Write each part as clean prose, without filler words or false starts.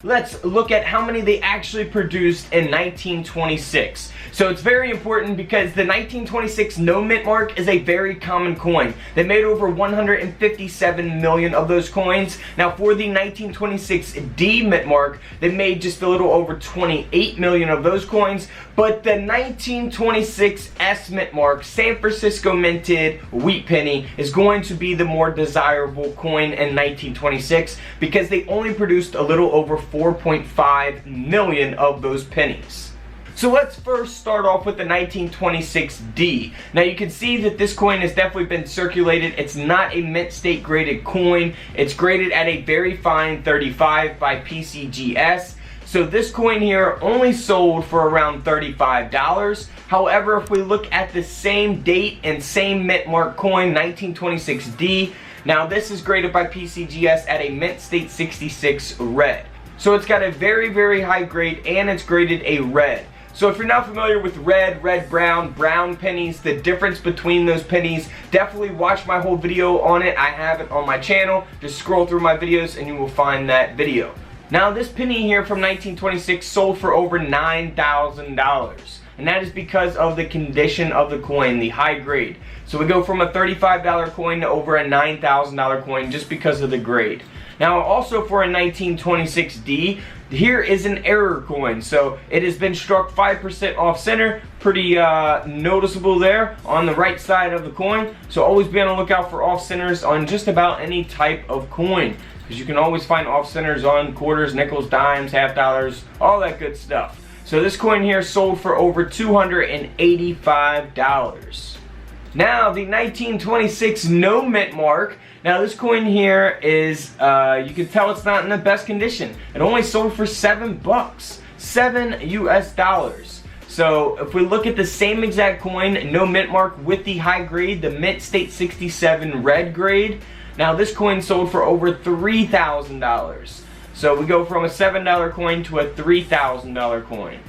Let's look at how many they actually produced in 1926. So it's very important because the 1926 no mint mark is a very common coin. They made over 157 million of those coins. Now for the 1926 D mint mark, they made just a little over 28 million of those coins. But the 1926 S mint mark, San Francisco minted wheat penny, is going to be the more desirable coin in 1926 because they only produced a little over 4.5 million of those pennies. So let's first start off with the 1926D. Now you can see that this coin has definitely been circulated. It's not a mint state graded coin. It's graded at a very fine 35 by PCGS. So this coin here only sold for around $35. However, if we look at the same date and same mint mark coin, 1926D, now this is graded by PCGS at a mint state 66 red. So it's got a very, very high grade and it's graded a red. So if you're not familiar with red, brown pennies, the difference between those pennies, definitely watch my whole video on it. I have it on my channel. Just scroll through my videos and you will find that video. Now this penny here from 1926 sold for over $9,000. And that is because of the condition of the coin, the high grade. So we go from a $35 coin to over a $9,000 coin just because of the grade. Now also for a 1926D, here is an error coin. So it has been struck 5% off center, pretty noticeable there on the right side of the coin. So always be on the lookout for off centers on just about any type of coin, because you can always find off centers on quarters, nickels, dimes, half dollars, all that good stuff. So this coin here sold for over $285. Now the 1926 no mint mark. Now this coin here is, you can tell it's not in the best condition. It only sold for $7, $7 US. So if we look at the same exact coin, no mint mark with the high grade, the mint state 67 red grade. Now this coin sold for over $3,000. So we go from a $7 coin to a $3,000 coin.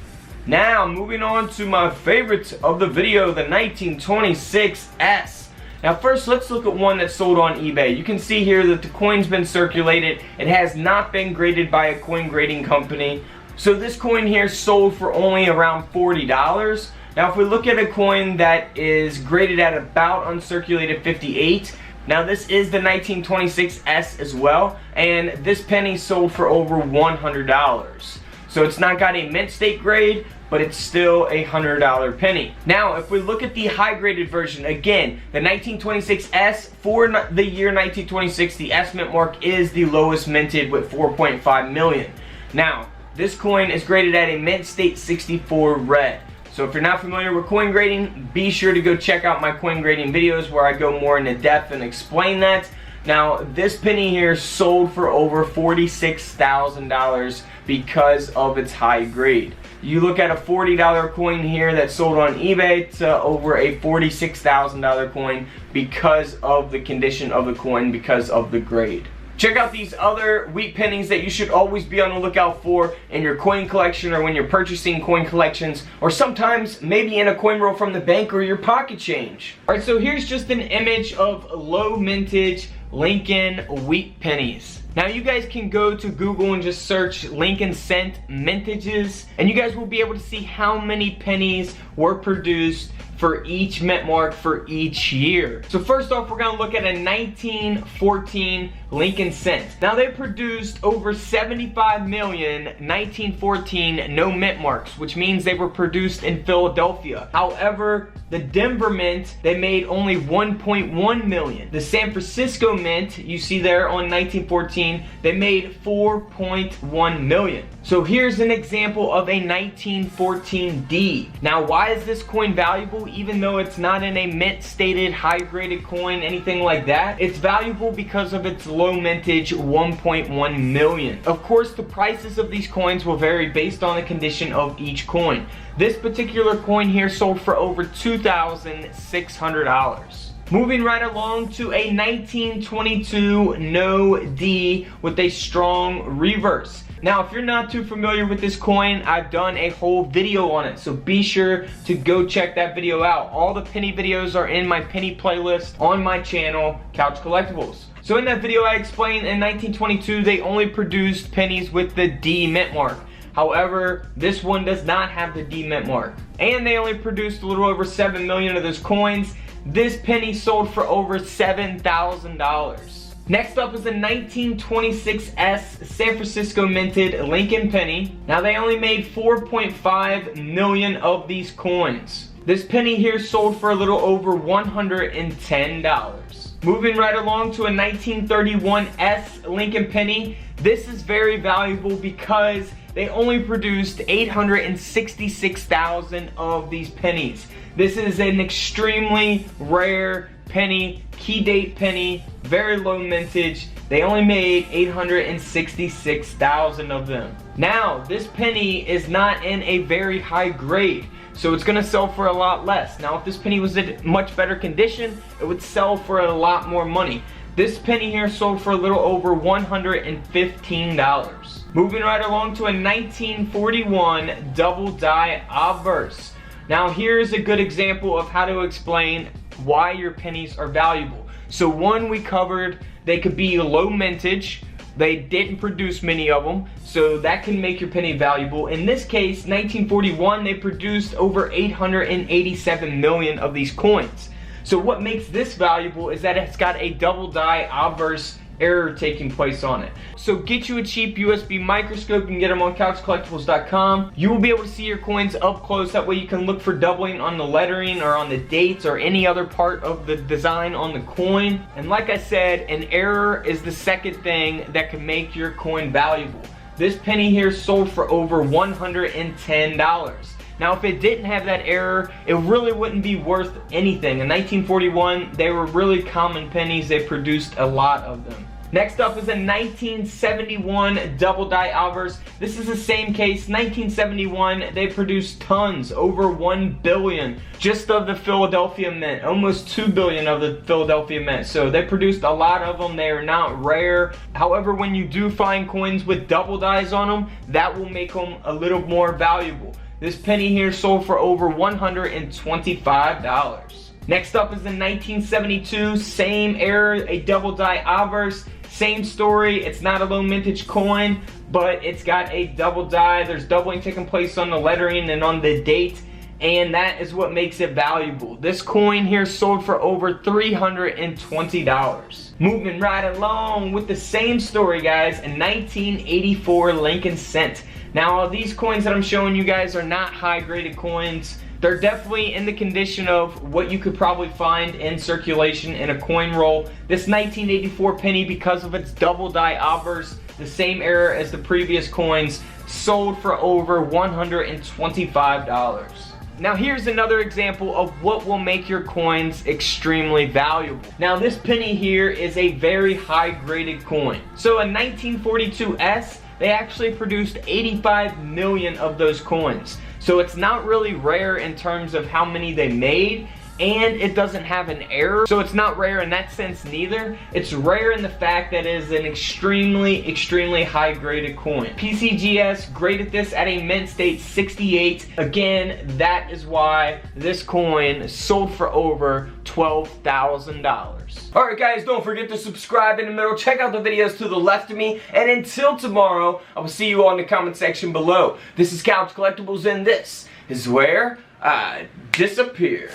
Now moving on to my favorite of the video, the 1926S. Now first let's look at one that sold on eBay. You can see here that the coin's been circulated. It has not been graded by a coin grading company. So this coin here sold for only around $40. Now if we look at a coin that is graded at about uncirculated 58, now this is the 1926S as well, and this penny sold for over $100. So it's not got a mint state grade, but it's still a $100 penny. Now, if we look at the high graded version, again, the 1926S for the year 1926, the S mint mark is the lowest minted with 4.5 million. Now, this coin is graded at a mint state 64 red. So if you're not familiar with coin grading, be sure to go check out my coin grading videos where I go more into depth and explain that. Now, this penny here sold for over $46,000 because of its high grade. You look at a $40 coin here that sold on eBay to over a $46,000 coin because of the condition of the coin, because of the grade. Check out these other wheat pennies that you should always be on the lookout for in your coin collection or when you're purchasing coin collections, or sometimes maybe in a coin roll from the bank or your pocket change. Alright, so here's just an image of low mintage Lincoln wheat pennies. Now you guys can go to Google and just search Lincoln cent mintages, and you guys will be able to see how many pennies were produced for each mint mark for each year. So first off, we're gonna look at a 1914 Lincoln cent. Now they produced over 75 million 1914 no mint marks, which means they were produced in Philadelphia. However, the Denver Mint, they made only 1.1 million. The San Francisco Mint, you see there on 1914, they made 4.1 million. So here's an example of a 1914D. Now why is this coin valuable even though it's not in a mint stated high graded coin, anything like that? It's valuable because of its low mintage 1.1 million. Of course, the prices of these coins will vary based on the condition of each coin. This particular coin here sold for over $2,600. Moving right along to a 1922 no D with a strong reverse. Now, if you're not too familiar with this coin, I've done a whole video on it, so be sure to go check that video out. All the penny videos are in my penny playlist on my channel, Couch Collectibles. So in that video I explained in 1922 they only produced pennies with the D mint mark. However, this one does not have the D mint mark. And they only produced a little over 7 million of those coins. This penny sold for over $7,000. Next up is a 1926S San Francisco minted Lincoln penny. Now they only made 4.5 million of these coins. This penny here sold for a little over $110. Moving right along to a 1931S Lincoln penny. This is very valuable because they only produced 866,000 of these pennies. This is an extremely rare penny, key date penny, very low mintage. They only made 866,000 of them. Now, this penny is not in a very high grade, so it's gonna sell for a lot less. Now, if this penny was in much better condition, it would sell for a lot more money. This penny here sold for a little over $115. Moving right along to a 1941 Double Die Obverse. Now, here's a good example of how to explain why your pennies are valuable. So one, we covered they could be low mintage. They didn't produce many of them, so that can make your penny valuable. In this case, 1941, they produced over 887 million of these coins. So what makes this valuable is that it's got a double die obverse error taking place on it. So get you a cheap USB microscope. You can get them on couchcollectibles.com. You will be able to see your coins up close. That way you can look for doubling on the lettering or on the dates or any other part of the design on the coin. And like I said, an error is the second thing that can make your coin valuable. This penny here sold for over $110. Now, if it didn't have that error, it really wouldn't be worth anything. In 1941, they were really common pennies. They produced a lot of them. Next up is a 1971 Double Die Obverse. This is the same case. 1971, they produced tons, over 1 billion just of the Philadelphia Mint, almost 2 billion of the Philadelphia Mint. So they produced a lot of them. They are not rare. However, when you do find coins with double dies on them, that will make them a little more valuable. This penny here sold for over $125. Next up is the 1972, same error, a double die obverse. Same story, it's not a low mintage coin, but it's got a double die. There's doubling taking place on the lettering and on the date, and that is what makes it valuable. This coin here sold for over $320. Moving right along with the same story, guys, a 1984 Lincoln cent. Now, these coins that I'm showing you guys are not high graded coins. They're definitely in the condition of what you could probably find in circulation in a coin roll. This 1984 penny, because of its double die obverse, the same error as the previous coins, sold for over $125. Now here's another example of what will make your coins extremely valuable. Now this penny here is a very high graded coin. So in 1942S, they actually produced 85 million of those coins. So it's not really rare in terms of how many they made, and it doesn't have an error. So it's not rare in that sense neither. It's rare in the fact that it is an extremely high graded coin. PCGS graded this at a mint state 68. Again, that is why this coin sold for over $12,000. Alright guys, don't forget to subscribe in the middle. Check out the videos to the left of me. And until tomorrow, I will see you all in the comment section below. This is Couch Collectibles, and this is where I disappear.